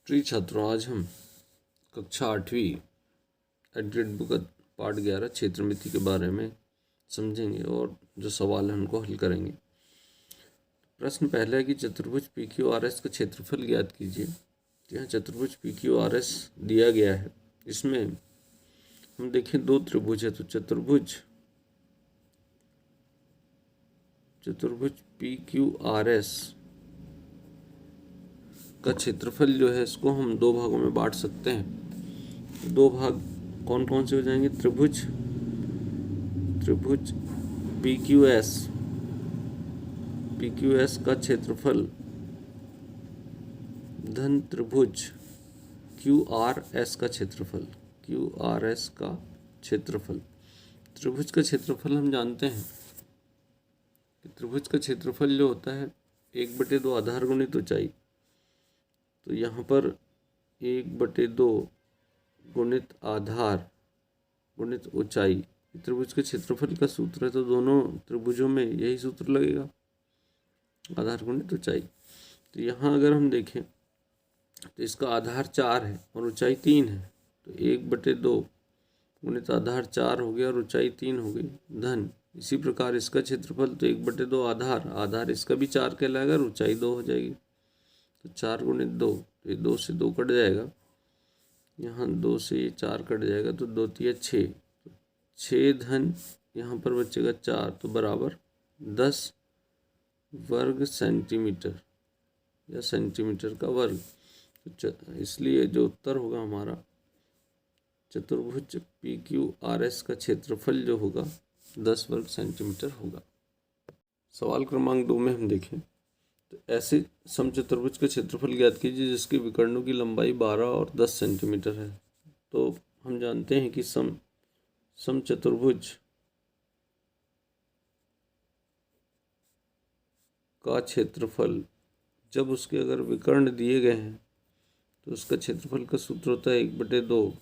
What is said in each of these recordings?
प्रिय छात्रों, आज हम कक्षा 8वीं एडग्रेड बुक पार्ट 11 क्षेत्रमिति के बारे में समझेंगे और जो सवाल है उनको हल करेंगे। प्रश्न पहला है कि चतुर्भुज PQRS का क्षेत्रफल ज्ञात कीजिए। यहाँ चतुर्भुज PQRS दिया गया है। इसमें हम देखें दो त्रिभुज है, तो चतुर्भुज PQRS का क्षेत्रफल जो है इसको हम दो भागों में बांट सकते हैं। दो भाग कौन कौन से हो जाएंगे? त्रिभुज PQS का क्षेत्रफल धन त्रिभुज QRS का क्षेत्रफल। त्रिभुज का क्षेत्रफल हम जानते हैं कि त्रिभुज का क्षेत्रफल जो होता है 1/2 आधार गुणित ऊंचाई। तो यहाँ पर 1/2 गुणित आधार गुणित ऊंचाई त्रिभुज के क्षेत्रफल का सूत्र है। तो दोनों त्रिभुजों में यही सूत्र लगेगा, आधार गुणित ऊंचाई। तो यहाँ अगर हम देखें तो इसका आधार 4 है और ऊंचाई 3 है, तो 1/2 गुणित आधार 4 हो गया और ऊंचाई 3 हो गई धन। इसी प्रकार इसका क्षेत्रफल तो 1/2 आधार इसका भी 4 कहलाएगा और ऊंचाई 2 हो जाएगी। तो 4 गुणित 2, तो ये 2 से 2 कट जाएगा, यहाँ 2 से ये 4 कट जाएगा, तो 2 तिया 6, 6 धन यहाँ पर बचेगा 4, तो बराबर 10 वर्ग सेंटीमीटर या सेंटीमीटर का वर्ग। तो इसलिए जो उत्तर होगा हमारा चतुर्भुज PQRS का क्षेत्रफल जो होगा 10 वर्ग सेंटीमीटर होगा। सवाल क्रमांक 2 में हम देखें तो ऐसे समचतुर्भुज का क्षेत्रफल ज्ञात कीजिए जिसके विकर्णों की लंबाई 12 और 10 सेंटीमीटर है। तो हम जानते हैं कि समचतुर्भुज का क्षेत्रफल जब उसके अगर विकर्ण दिए गए हैं तो उसका क्षेत्रफल का सूत्र होता है 1/2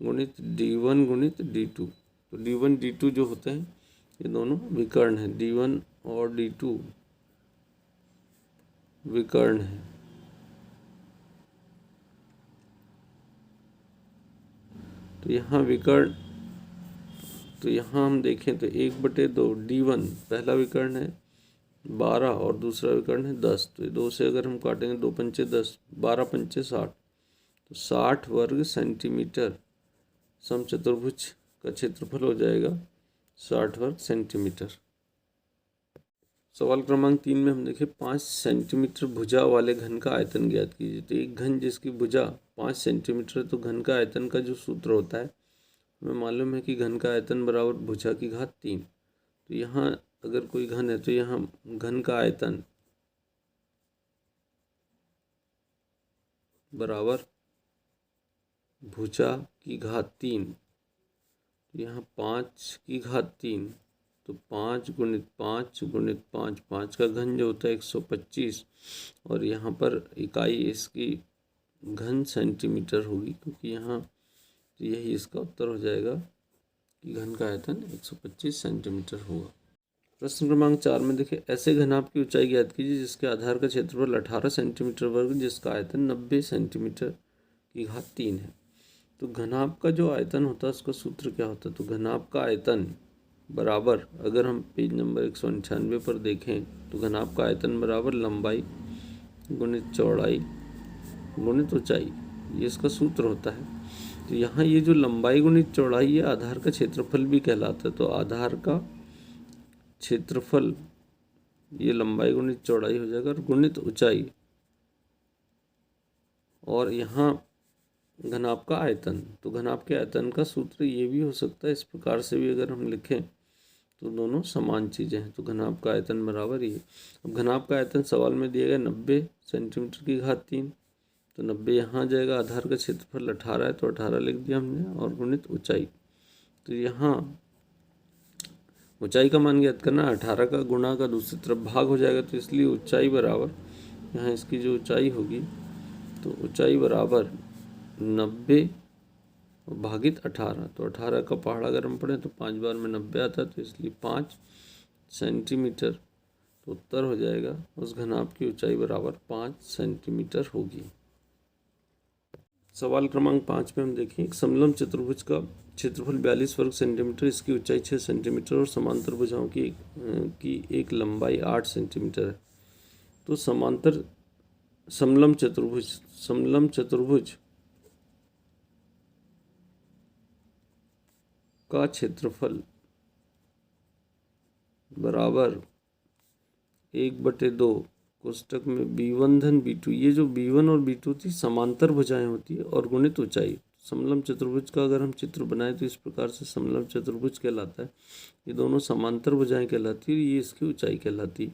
गुणित D1 गुणित D2। तो D1 D2 जो होते हैं ये दोनों विकर्ण हैं, D1 और D2 विकर्ण है। तो यहाँ विकर्ण, तो यहाँ हम देखें तो 1/2 D1 पहला विकर्ण है 12 और दूसरा विकर्ण है 10। तो 2 से अगर हम काटेंगे 2 पंचे 10, 12 पंचे 60, तो 60 वर्ग सेंटीमीटर समचतुर्भुज का क्षेत्रफल हो जाएगा 60 वर्ग सेंटीमीटर। सवाल क्रमांक 3 में हम देखें 5 सेंटीमीटर भुजा वाले घन का आयतन ज्ञात कीजिए। तो एक घन जिसकी भुजा 5 सेंटीमीटर है, तो घन का आयतन का जो सूत्र होता है हमें मालूम है कि घन का आयतन बराबर भुजा की घात 3। तो यहाँ अगर कोई घन है तो यहाँ घन का आयतन बराबर भुजा की घात 3। तो यहाँ 5 की घात 3, तो 5 गुणित 5 गुणित 5, 5 का घन जो होता है 125, और यहाँ पर इकाई इसकी घन सेंटीमीटर होगी, क्योंकि यहाँ तो यही इसका उत्तर हो जाएगा कि घन का आयतन 125 सेंटीमीटर होगा। प्रश्न क्रमांक 4 में देखिए ऐसे घनाभ की ऊंचाई ज्ञात कीजिए जिसके आधार का क्षेत्रफल 18 सेंटीमीटर वर्ग जिसका आयतन 90 सेंटीमीटर की घात 3 है। तो घनाभ का जो आयतन होता है उसका सूत्र क्या होता है? तो घनाभ का आयतन बराबर, अगर हम पेज नंबर 198 पर देखें तो घनाभ का आयतन बराबर लंबाई गुणित चौड़ाई गुणित ऊंचाई, ये इसका सूत्र होता है। तो यहाँ ये जो लंबाई गुणित चौड़ाई ये आधार का क्षेत्रफल भी कहलाता है। तो आधार का क्षेत्रफल ये लंबाई गुणित चौड़ाई हो जाएगा और गुणित ऊंचाई, और यहाँ घनाभ का आयतन। तो घनाभ के आयतन का सूत्र ये भी हो सकता है, इस प्रकार से भी अगर हम लिखें तो दोनों समान चीज़ें हैं। तो घनाभ का आयतन बराबर ये। अब घनाभ का आयतन सवाल में दिया गया 90 सेंटीमीटर की घात 3, तो 90 यहाँ आ जाएगा। आधार का क्षेत्रफल 18 है तो 18 लिख दिया हमने, और गुणित ऊंचाई। तो यहाँ ऊंचाई का मान ज्ञात करना, 18 का गुणा का दूसरी तरफ भाग हो जाएगा, तो इसलिए ऊंचाई बराबर यहाँ इसकी जो ऊंचाई होगी तो ऊंचाई बराबर 90 भागित 18। तो 18 का पहाड़ा अगर हम पढ़ें तो 5 बार में 90 आता है, तो इसलिए 5 सेंटीमीटर। तो उत्तर हो जाएगा उस घनाभ की ऊंचाई बराबर 5 सेंटीमीटर होगी। सवाल क्रमांक 5 में हम देखें, एक समलंब चतुर्भुज का क्षेत्रफल 42 वर्ग सेंटीमीटर, इसकी ऊंचाई 6 सेंटीमीटर और समांतर भुजाओं की एक लंबाई 8 सेंटीमीटर है। तो समलंब चतुर्भुज का क्षेत्रफल बराबर 1/2 कोष्टक में b1 धन b2, ये जो b1 और b2 थी समांतर भुजाएं होती है, और गुणित ऊंचाई। समलंब चतुर्भुज का अगर हम चित्र बनाएं तो इस प्रकार से समलंब चतुर्भुज कहलाता है। ये दोनों समांतर भुजाएं कहलाती है, ये इसकी ऊंचाई कहलाती है।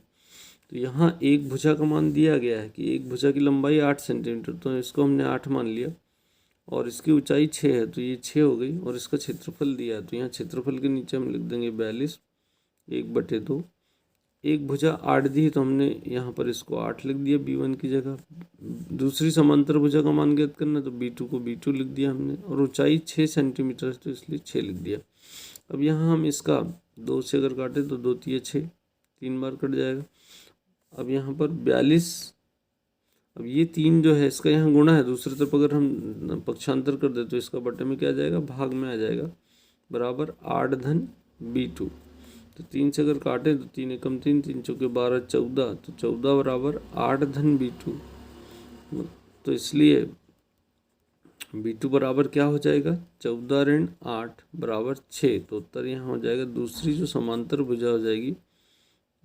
तो यहाँ एक भुजा का मान दिया गया है कि एक भुजा की लंबाई 8 सेंटीमीटर, तो इसको हमने 8 मान लिया, और इसकी ऊंचाई 6 है, तो ये 6 हो गई, और इसका क्षेत्रफल दिया है, तो यहाँ क्षेत्रफल के नीचे हम लिख देंगे 42 1/2। एक भुजा 8 दी तो हमने यहाँ पर इसको 8 लिख दिया b1 की जगह। दूसरी समांतर भुजा का मान ज्ञात करना, तो b2 को b2 लिख दिया हमने, और ऊंचाई 6 सेंटीमीटर है तो इसलिए 6 लिख दिया। अब यहाँ हम इसका 2 से अगर काटें तो 2 तिया 6, 3 बार कट जाएगा। अब यहाँ पर 42, अब ये 3 जो है इसका यहाँ गुणा है, दूसरी तरफ अगर हम पक्षांतर कर दे तो इसका बटे में क्या आ जाएगा, भाग में आ जाएगा, बराबर 8 धन b2। तो 3 से अगर काटें तो 3 एकम 3, 3 चौके 12, 14, तो 14 बराबर 8 धन b2। तो इसलिए b2 बराबर क्या हो जाएगा, 14 ऋण 8 बराबर 6। तो उत्तर यहाँ हो जाएगा दूसरी जो समांतर भुजा हो जाएगी,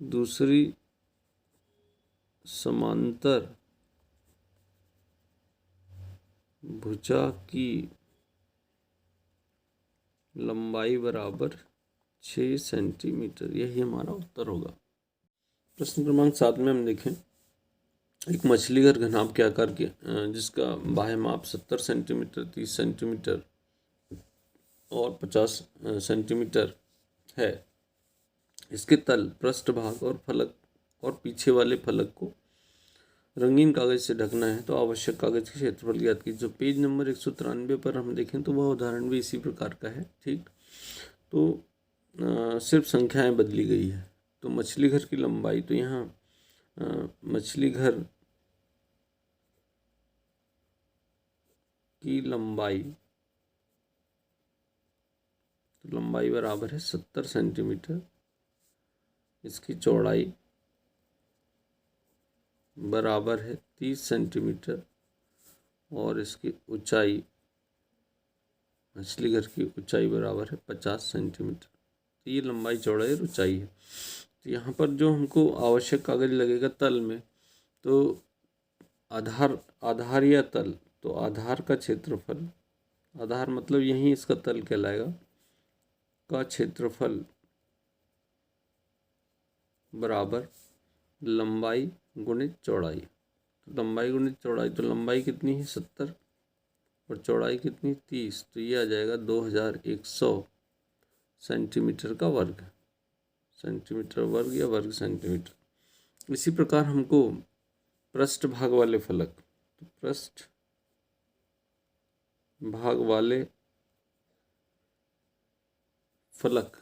दूसरी समांतर भुजा की लंबाई बराबर 6 सेंटीमीटर, यही हमारा उत्तर होगा। प्रश्न क्रमांक 7 में हम देखें, एक मछली घर घनाभ के आकार के जिसका बाह्य माप 70 सेंटीमीटर, 30 सेंटीमीटर और 50 सेंटीमीटर है। इसके तल, पृष्ठभाग और फलक और पीछे वाले फलक को रंगीन कागज से ढकना है, तो आवश्यक कागज के क्षेत्रफल ज्ञात कीजिए। जो पेज नंबर 193 पर हम देखें तो वह उदाहरण भी इसी प्रकार का है। ठीक, तो सिर्फ संख्याएं बदली गई है। तो मछली घर की लंबाई, तो यहाँ मछली घर की लंबाई, तो लंबाई बराबर है 70 सेंटीमीटर, इसकी चौड़ाई बराबर है 30 सेंटीमीटर और इसकी ऊंचाई, मछली घर की ऊंचाई बराबर है 50 सेंटीमीटर। तो ये लंबाई चौड़ाई और ऊंचाई है। तो यहाँ पर जो हमको आवश्यक कागज लगेगा तल में, तो आधार या तल, तो आधार का क्षेत्रफल, आधार मतलब यही इसका तल कहलाएगा, का क्षेत्रफल बराबर लंबाई गुणित चौड़ाई। लंबाई गुणित चौड़ाई, तो लंबाई कितनी है 70 और चौड़ाई कितनी 30, तो ये आ जाएगा 2100 सेंटीमीटर का वर्ग, सेंटीमीटर वर्ग या वर्ग सेंटीमीटर। इसी प्रकार हमको पृष्ठ भाग वाले फलक, तो पृष्ठ भाग वाले फलक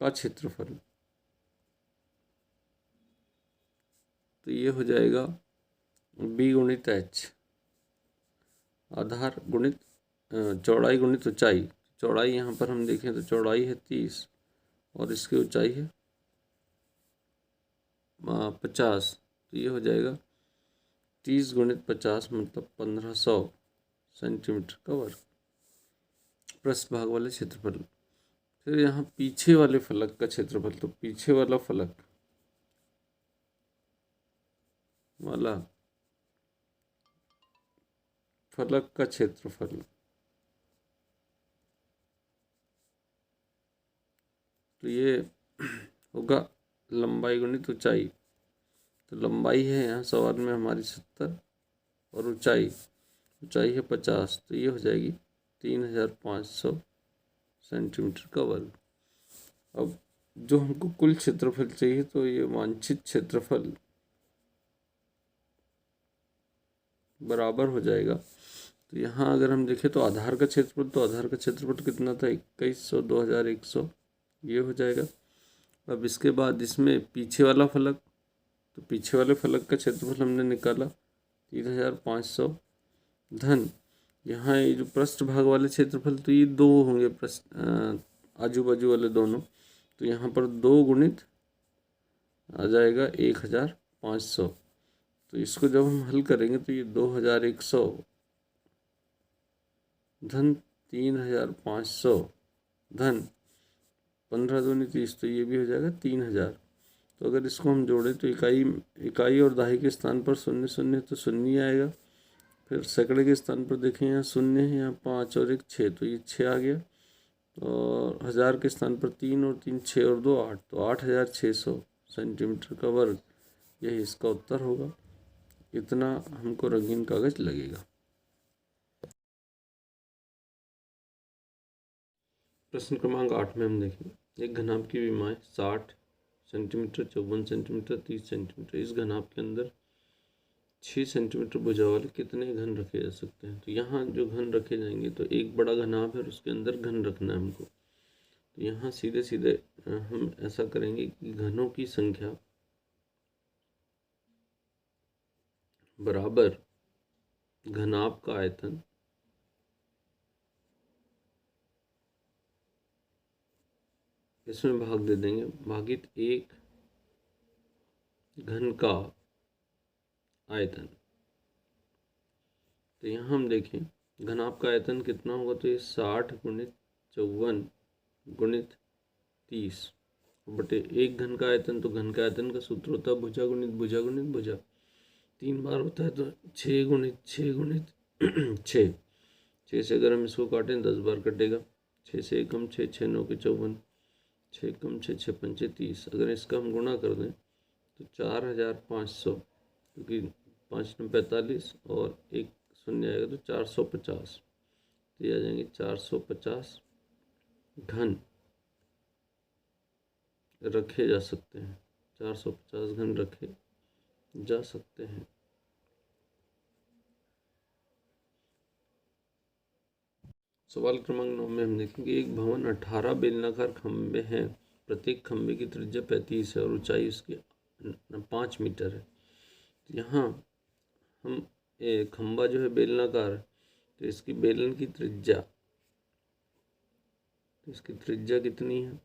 का क्षेत्रफल, तो ये हो जाएगा b गुणित h, आधार गुणित चौड़ाई गुणित ऊंचाई। चौड़ाई यहाँ पर हम देखें तो चौड़ाई है 30 और इसकी ऊंचाई है 50, तो ये हो जाएगा 30 गुणित 50 मतलब 1500 सेंटीमीटर का वर्ग, पृष्ठ भाग वाले क्षेत्रफल। फिर यहाँ पीछे वाले फलक का क्षेत्रफल, तो पीछे वाला फलक का क्षेत्रफल, तो ये होगा लंबाई गुणित ऊंचाई। तो लंबाई है यहाँ सवाल में हमारी 70 और ऊंचाई है 50, तो ये हो जाएगी 3500 सेंटीमीटर का वर्ग। अब जो हमको कुल क्षेत्रफल चाहिए, तो ये वांछित क्षेत्रफल बराबर हो जाएगा। तो यहाँ अगर हम देखें तो आधार का क्षेत्रफल, तो आधार का क्षेत्रफल कितना था 2100, 2100, ये हो जाएगा। अब इसके बाद इसमें पीछे वाला फलक, तो पीछे वाले फलक का क्षेत्रफल हमने निकाला 3500 धन यहाँ ये जो पृष्ठ भाग वाले क्षेत्रफल तो ये 2 होंगे, आजू बाजू वाले दोनों, तो यहाँ पर 2 गुणित आ जाएगा 1500। तो इसको जब हम हल करेंगे तो ये 2100 धन 3500 धन 15 दूनी 30, तो ये भी हो जाएगा 3000। तो अगर इसको हम जोड़ें तो इकाई और दहाई के स्थान पर 0 0 तो 0 आएगा। फिर सैकड़े के स्थान पर देखें, यहाँ 0 है, यहाँ 5 और 1 6, तो ये 6 आ गया। और हज़ार के स्थान पर 3 और 3 6 और 2 8, तो 8600 सेंटीमीटर का वर्ग, यही इसका उत्तर होगा। इतना हमको रंगीन कागज लगेगा। प्रश्न क्रमांक 8 में हम देखेंगे, एक घनाभ की विमाएं 60 सेंटीमीटर, 54 सेंटीमीटर, 30 सेंटीमीटर। इस घनाभ के अंदर 6 सेंटीमीटर भुजा वाले कितने घन रखे जा सकते हैं? तो यहाँ जो घन रखे जाएंगे, तो एक बड़ा घनाभ है और उसके अंदर घन रखना है हमको। तो यहाँ सीधे सीधे हम ऐसा करेंगे कि घनों की संख्या बराबर घनाभ का आयतन इसमें भाग दे देंगे, भागित एक घन का आयतन। तो यहाँ हम देखें घनाभ का आयतन कितना होगा, तो ये 60 गुणित 54 गुणित 30 बटे एक घन का आयतन। तो घन का आयतन का सूत्र होता है भुजा गुणित भुजा गुणित भुजा, 3 बार होता है, तो 6 गुणित 6 गुणित 6। 6 से अगर हम इसको काटें 10 बार कटेगा। 6 से 1 कम 6, 6 9 के 54, 6 कम 6 6 पंचे 30। अगर इसका हम गुणा कर दें तो 4500, क्योंकि 5 9 45 और 1 शून्य आएगा तो 450। तो ये आ जाएंगे 450 घन रखे जा सकते हैं। 450 घन रखे जा सकते हैं। सवाल क्रमांक 9 में हम देखेंगे, एक भवन 18 बेलनाकार खंबे हैं, प्रत्येक खंबे की त्रिज्या 35 है और ऊंचाई उसकी 5 मीटर है। यहाँ हम खंबा जो है बेलनाकार है, तो इसकी बेलन की त्रिज्या, तो इसकी त्रिज्या कितनी है,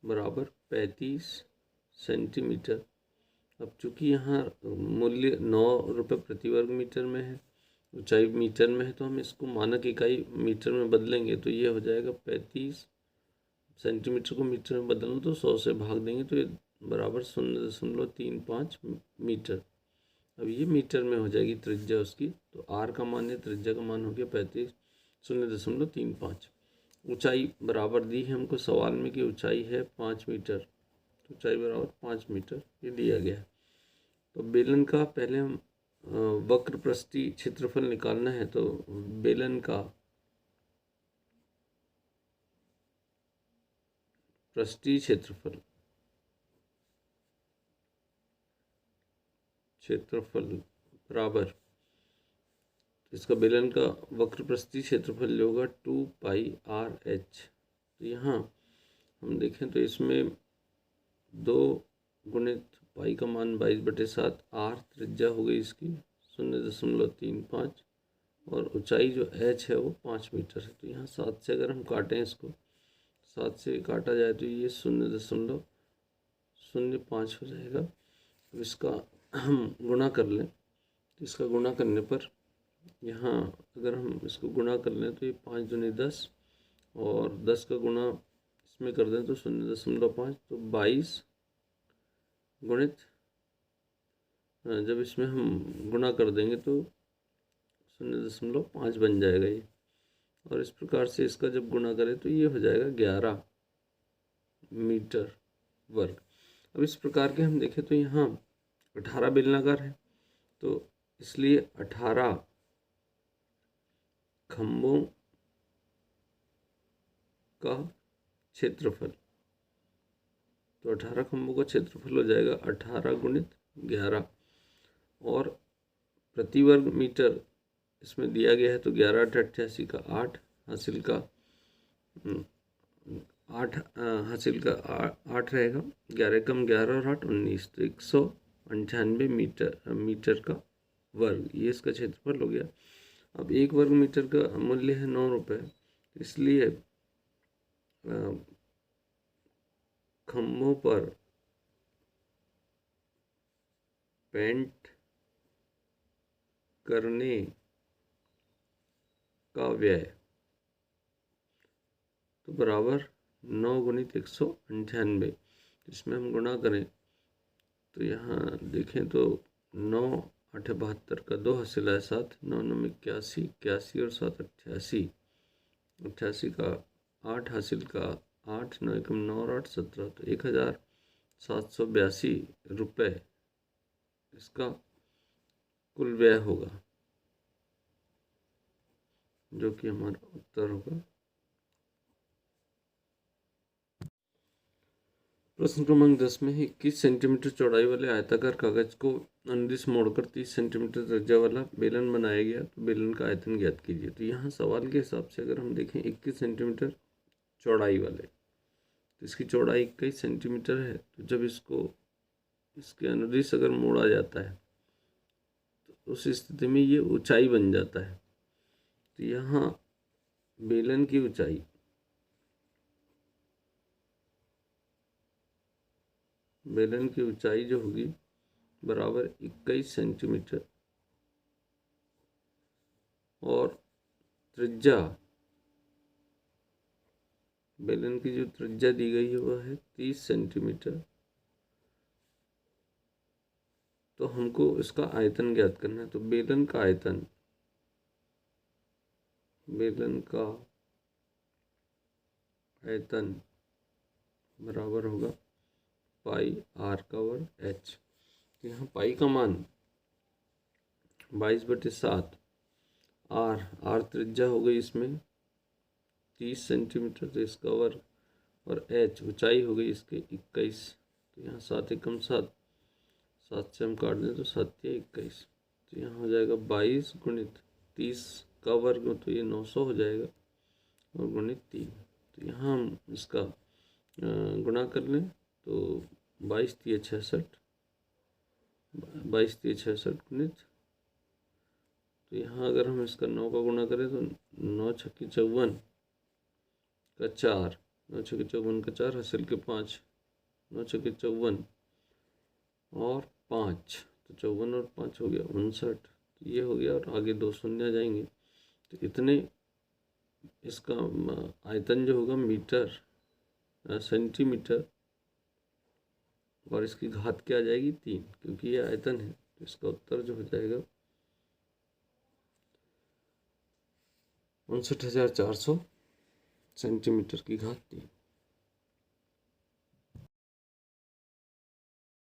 बराबर 35 सेंटीमीटर। अब चूंकि यहाँ मूल्य 9 रुपये प्रति वर्ग मीटर में है, ऊंचाई मीटर में है, तो हम इसको मानक इकाई मीटर में बदलेंगे, तो ये हो जाएगा 35 सेंटीमीटर को मीटर में बदलना, तो 100 से भाग देंगे, तो ये बराबर 0.35 मीटर। अब ये मीटर में हो जाएगी त्रिज्या उसकी, तो आर का मान है, त्रिज्या का मान हो गया 0.35। ऊंचाई बराबर दी है हमको सवाल में कि ऊंचाई है 5 मीटर, तो ऊंचाई बराबर 5 मीटर ये दिया गया है। तो बेलन का पहले हम वक्र प्रस्थी क्षेत्रफल निकालना है, तो बेलन का पृष्ठीय क्षेत्रफल बराबर, इसका बेलन का वक्र प्रस्थीय क्षेत्रफल जो होगा 2πr/h। तो यहाँ हम देखें तो इसमें 2 गुणित पाई का मान 22/7, r त्रिज्या हो गई इसकी 0.35 और ऊंचाई जो h है वो 5 मीटर है। तो यहाँ 7 से अगर हम काटें इसको, 7 से काटा जाए तो ये 0.05 हो जाएगा। अब इसका हम गुणा कर लें, तो इसका गुणा करने पर यहाँ अगर हम इसको गुणा कर लें तो ये 5 दूनी 10 और 10 का गुणा इसमें कर दें तो 0.5, तो 22 गुणित, जब इसमें हम गुणा कर देंगे तो 0.5 बन जाएगा ये। और इस प्रकार से इसका जब गुणा करें तो ये हो जाएगा 11 मीटर वर्ग। अब इस प्रकार के हम देखें तो यहाँ 18 बेलनाकार है, तो इसलिए 18 खंभों का क्षेत्रफल, तो 18 खंभों का क्षेत्रफल हो जाएगा 18 गुणित 11 और प्रति वर्ग मीटर इसमें दिया गया है, तो 11×8 का 8 हासिल का 8 हासिल का 8 रहेगा, 11 कम 11 और 8 19, तो 198 मीटर का वर्ग, ये इसका क्षेत्रफल हो गया। अब 1 वर्ग मीटर का मूल्य है 9 रुपये, इसलिए खंभों पर पेंट करने का व्यय तो बराबर 9 गुणित 198। इसमें हम गुणा करें तो यहाँ देखें तो 9 8 72 का 2 हासिल है 7, 9 9 81, 81 और 7 88, 88 का 8 हासिल का 8, 9 एकम 9 और 8 17, तो 1782 रुपये इसका कुल व्यय होगा, जो कि हमारा उत्तर होगा। प्रश्न क्रमांक 10 में 21 सेंटीमीटर चौड़ाई वाले आयताकार कागज को अनुदिश मोड़कर 30 सेंटीमीटर त्रिज्या वाला बेलन बनाया गया, तो बेलन का आयतन ज्ञात कीजिए। तो यहाँ सवाल के हिसाब से अगर हम देखें 21 सेंटीमीटर चौड़ाई वाले, तो इसकी चौड़ाई 21 सेंटीमीटर है, तो जब इसको इसके अनुदिश अगर मोड़ा जाता है तो उस स्थिति में ये ऊंचाई बन जाता है। तो यहाँ बेलन की ऊंचाई जो होगी बराबर 21 सेंटीमीटर और त्रिज्या, बेलन की जो त्रिज्या दी गई है वह है 30 सेंटीमीटर। तो हमको इसका आयतन ज्ञात करना है, तो बेलन का आयतन बराबर होगा पाई आर का वर्ग एच। तो यहाँ पाई का मान 22/7, आर त्रिज्या हो गई इसमें 30 सेंटीमीटर, तो इसका वर्ग, और एच ऊंचाई हो गई इसके 21। तो यहाँ 7 एकम 7, 7 से हम काट दें तो 7 या 21, तो यहाँ हो जाएगा 22 गुणित 30 का वर्ग, तो ये 900 हो जाएगा, और गुणित 3। तो यहाँ हम इसका गुणा कर लें तो 22 3 66, 22 3 66 गुणित, तो यहाँ अगर हम इसका 9 का गुणा करें तो 9 छक्की 54 का 4, 9 छक्की 54 का 4 हासिल के 5, 9 छक्की 54 और 5, तो 54 और 5 हो गया 59, तो ये हो गया, और आगे 2 शून्य आ जाएंगे। तो इतने इसका आयतन जो होगा मीटर सेंटीमीटर, और इसकी घात क्या आ जाएगी 3, क्योंकि ये आयतन है। तो इसका उत्तर जो हो जाएगा 59,400 सेंटीमीटर की घात 3।